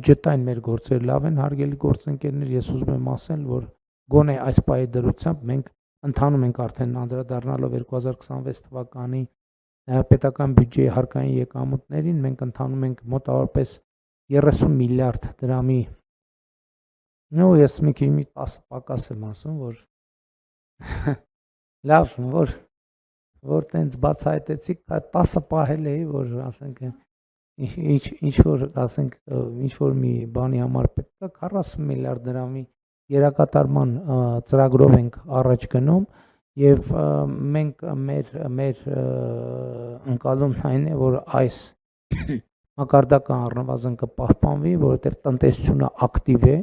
բյուջետային մեր գործերը լավ են, հարգելի գործընկերներ, ես ուզում եմ ասել, որ գոնե այս պահի դրությամբ մենք ընթանում ենք արդեն անդրադառնալով 2026 թվականի պետական բյուջեի հարկային եկամուտներին, մենք ընթանում ենք մոտավորապես 30 միլիարդ դրամի, ես մի քիչ 10 պակաս եմ ասում, որ լավ, որ տենց բացահայտեցիք, 10 պահել էի, որ ասենք ինչ որ ասենք ինչ որ մի բանի համար պետք է 40 միլիարդ դրամի երակատարման ծրագրով ենք առաջ գնում եւ մենք մեր ընկալումն այն է, որ այս մակարդակը առնվազն կպահպանվի, որովհետեւ տնտեսությունը ակտիվ է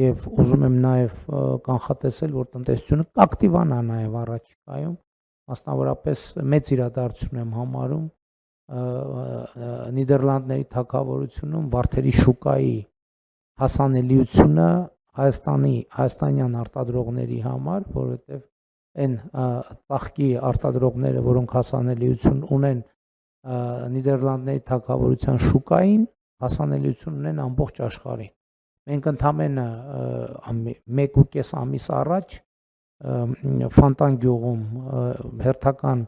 եւ ուզում եմ նաեւ կանխատեսել, որ տնտեսությունը կակտիվանա նաեւ առաջիկայում, մասնավորապես մեծ իրադարձություն եմ համարում Նիդերլանդների թագավորությունում վարդերի շուկայի հասանելիությունը հայաստանյան արտադրողների համար, որովհետև այն ծաղկի արտադրողները, որոնք հասանելիություն ունեն Նիդերլանդների թագավորության շուկային, հասանելիություն ունեն ամբողջ աշխարհին։ Մենք ընդամենը 1.5 ամիս առաջ Ֆանտան գյուղում հերթական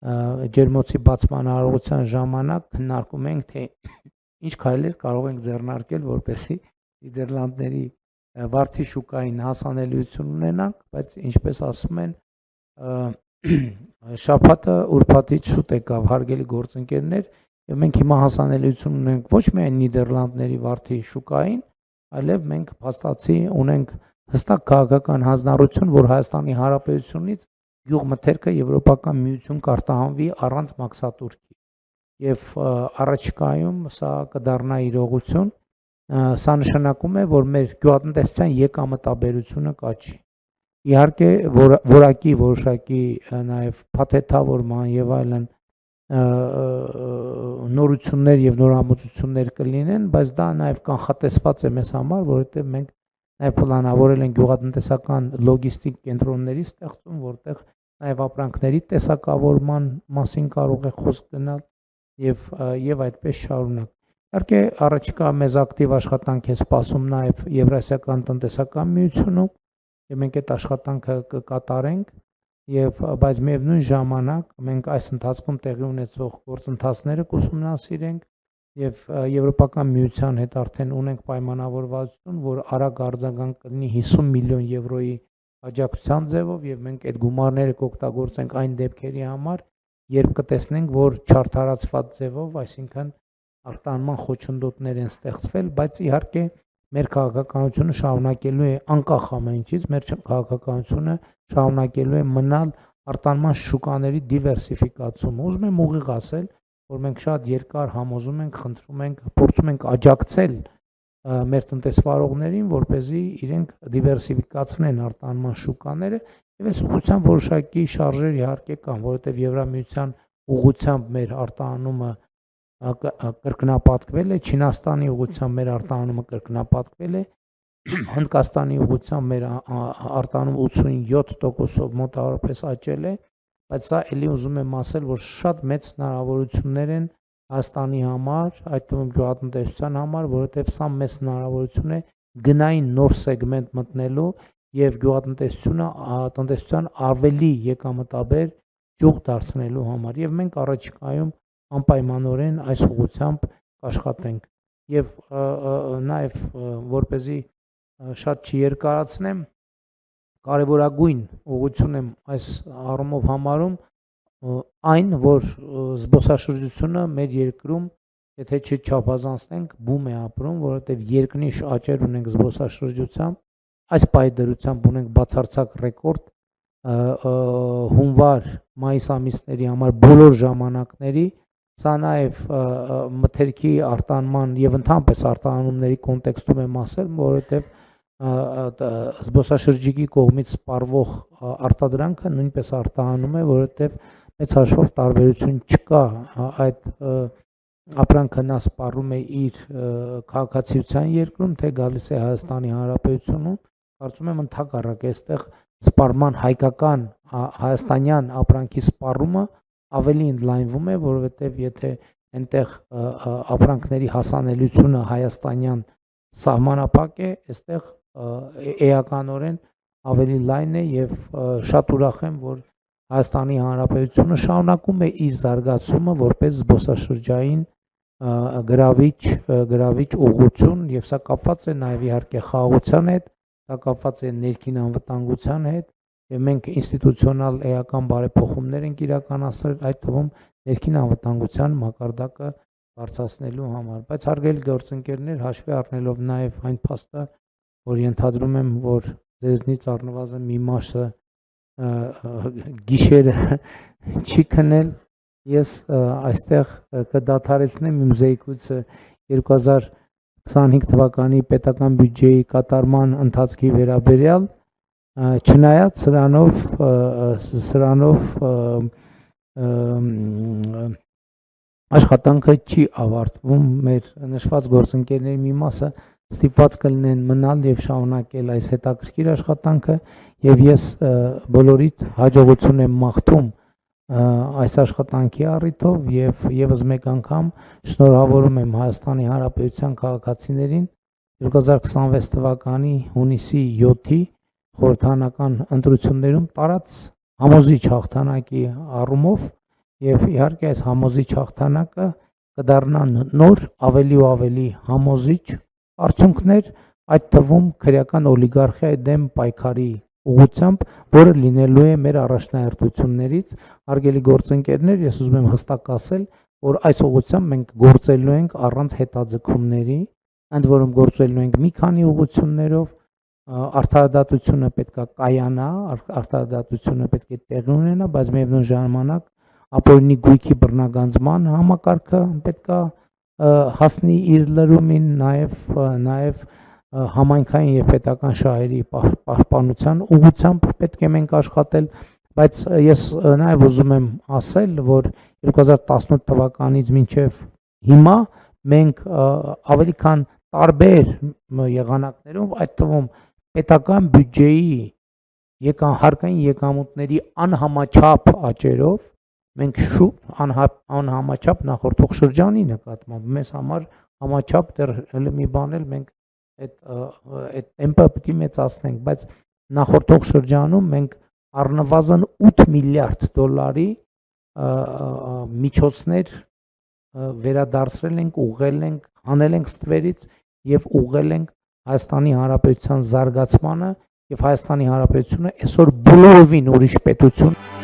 ջերմոցի բացման արարողության ժամանակ քննարկում ենք, թե ինչ քայլեր կարող ենք ձեռնարկել, որպեսզի Նիդերլանդների վարդի շուկային հասանելիություն ունենանք, բայց ինչպես ասում են, շաբաթը ուրբաթից շուտ եկավ, հարգելի գործընկերներ, եւ մենք հիմա հասանելիություն ունենք ոչ միայն Նիդերլանդների վարդի շուկային, այլև մենք փաստացի ունենք հստակ քաղաքական հանձնառություն, որ Հայաստանի Հանրապետությունից գյուղմթերքը Եվրոպական միություն կարտահանվի առանց մաքսատուրքի եւ առաջիկայում սա կդառնա իրողություն, սա նշանակում է, որ մեր գյուղատնտեսության եկամտաբերությունը կաճի։ Իհարկե որակի որոշակի նաեւ փաթեթավորման եւ այլն նորություններ եւ նորամուծություններ կլինեն, բայց դա նաեւ կանխատեսված է մեզ համար, որովհետեւ մենք նաեւ պլանավորել ենք գյուղատնտեսական լոգիստիկ կենտրոնների ստեղծում, որտեղ նաեւ ապրանքների տեսակավորման մասին կարող է խոսք գնալ եւ այդպես շարունակ։ Իհարկե առաջիկա մեզ ակտիվ աշխատանք է սպասում նաեւ Եվրասիական տնտեսական միությունում եւ մենք այդ աշխատանքը կկատարենք եւ բայց միևնույն ժամանակ մենք այս ընթացքում տեղի ունեցող գործընթացները կուսումնասիրենք եւ Եվրոպական միության հետ արդեն ունենք պայմանավորվածություն, որ արագ արձագանք կլինի 50 միլիոն եվրոյի աջակցության ձևով եւ մենք այդ գումարները կօգտագործենք այն դեպքերի համար, երբ կտեսնենք, որ չարդարացված ձևով, այսինքն արտահանման խոչընդոտներ են ստեղծվել, բայց իհարկե մեր քաղաքականությունը շարունակելու է անկախ ամեն ինչից, մեր քաղաքականությունը շարունակելու է մնալ արտահանման շուկաների դիվերսիֆիկացումը։ Ուզում եմ ուղիղ ասել, որ մենք շատ երկար համոզում ենք, խնդրում ենք, փորձում ենք աջակցել մեր տնտեսվարողներին, որպեսզի իրենք դիվերսիֆիկացնեն արտահանման շուկաները եւ այս ուղղությամբ որոշակի շարժեր իհարկե կան, որովհետեւ Եվրամիության ուղղությամբ մեր արտահանումը կրկնապատկվել է, Չինաստանի ուղղությամբ մեր արտահանումը կրկնապատկվել է, Հնդկաստանի ուղղությամբ մեր արտահանումը 87%-ով մոտավորապես աճել է, բայց սա էլի ուզում եմ ասել, որ շատ մեծ հնարավորություններ են Հայաստանի համար, այդ թվում գյուղատնտեսության համար, որովհետև սա մեծ հնարավորություն է գնային նոր սեգմենտ մտնելու եւ տնտեսության ավելի եկամտաբեր ճյուղ դարձնելու համար եւ մենք առաջիկայում անպայմանորեն այս ուղղությամբ կաշխատենք եւ նաեւ որպեսզի շատ չերկարացնեմ, կարևորագույն ուղղություն եմ այս առումով համարում այն, որ զբոսաշրջությունը մեր երկրում, եթե չչափազանցնենք, բում է ապրում, որովհետև երկնիշ աճեր ունենք զբոսաշրջությամբ, այս պայդրությամբ ունենք բացարձակ ռեկորդ հունվար, մայիս ամիսների համար բոլոր ժամանակների, սա նաև մթերքի արտահանման եւ ընդհանրապես արտահանումների կոնտեքստում եմ ասել, որովհետև զբոսաշրջիկի կողմից սպառվող արտադրանքը նույնպես արտահանում է, որովհետև մեծ հաշվով տարբերություն չկա այդ ապրանքը նա սպառում է իր քաղաքացիության երկրում, թե գալիս է Հայաստանի Հանրապետությունում, կարծում եմ ընդհակառակ այստեղ սպառման հայկական հայաստանյան ապրանքի սպառումը ավելի ընդլայնվում է, որովհետև եթե այնտեղ ապրանքների հասանելիությունը հայաստանյան սահմանափակ է, այստեղ էականորեն ավելի լայն է եւ շատ ուրախ եմ, որ Հայաստանի Հանրապետությունը շարունակում է իր զարգացումը որպես զբոսաշրջային գրավիչ ուղղություն եւ սա կապված է նաեւ իհարկե խաղաղության հետ, սա կապված է ներքին անվտանգության հետ եւ մենք ինստիտուցիոնալ էական բարեփոխումներ ենք իրականացրել, այդ թվում ներքին անվտանգության մակարդակը բարձրացնելու համար, բայց հարգելի գործընկերներ, հաշվի առնելով նաեւ այն փաստը, որ ենթադրում եմ, որ ձեզնից առնվազն մի մասը գիշերը չի քնել, ես այստեղ կդադարեցնեմ իմ զեկույցը 2025 թվականի պետական բյուջեի կատարման ընթացքի վերաբերյալ, չնայած սրանով աշխատանքը չի ավարտվում, մեր նշված գործընկերների մի մասը ստիպված կլինեն մնալ եւ շարունակել այս հետաքրքիր աշխատանքը եւ ես բոլորիդ հաջողություն եմ մաղթում այս աշխատանքի առիթով եւ եւս մեկ անգամ շնորհավորում եմ Հայաստանի Հանրապետության քաղաքացիներին 2026 թվականի հունիսի 7-ի խորհրդարանական ընտրություններում տարած համոզիչ հաղթանակի առումով եւ իհարկե այս համոզիչ հաղթանակը կդառնա նոր ավելի ու ավելի համոզիչ արդյունքներ, այդ թվում քրեական օլիգարխիայի դեմ պայքարի ուղղությամբ, որը լինելու է մեր առաջնահերթություններից, հարգելի գործընկերներ, ես ուզում եմ հստակ ասել, որ այս ուղղությամբ մենք գործելու ենք առանց հետաձգումների, ընդ որում գործելու ենք մի քանի ուղղություններով, արդարադատությունը պետք է կայանա, արդարադատությունը պետք է տեղի ունենա, բայց միևնույն ժամանակ ապօրինի գույքի բռնագանձման համակարգը պետք է հասնի իր լրումին, նաև համայնքային եւ պետական շահերի պահպանության ուղղությամբ պետք է մենք աշխատել, բայց ես նաև ուզում եմ ասել, որ 2018 թվականից մինչև հիմա մենք ավելի քան տարբեր եղանակներով, այդ թվում պետական բյուջեի հարկային եկամուտների անհամաչափ աճերով մենք անհամաչափ նախորդող շրջանի նկատմամբ մեզ համար համաչափ դեռ հələ մի բան էլ մենք այդ տեմպը պետք է մեծացնենք, բայց նախորդող շրջանում մենք առնվազն 8 միլիարդ դոլարի միջոցներ վերադարձրել ենք, ուղղել ենք, հանել ենք ստվերից եւ ուղղել ենք Հայաստանի Հանրապետության զարգացմանը եւ Հայաստանի Հանրապետությունը այսօր բոլորովին ուրիշ պետություն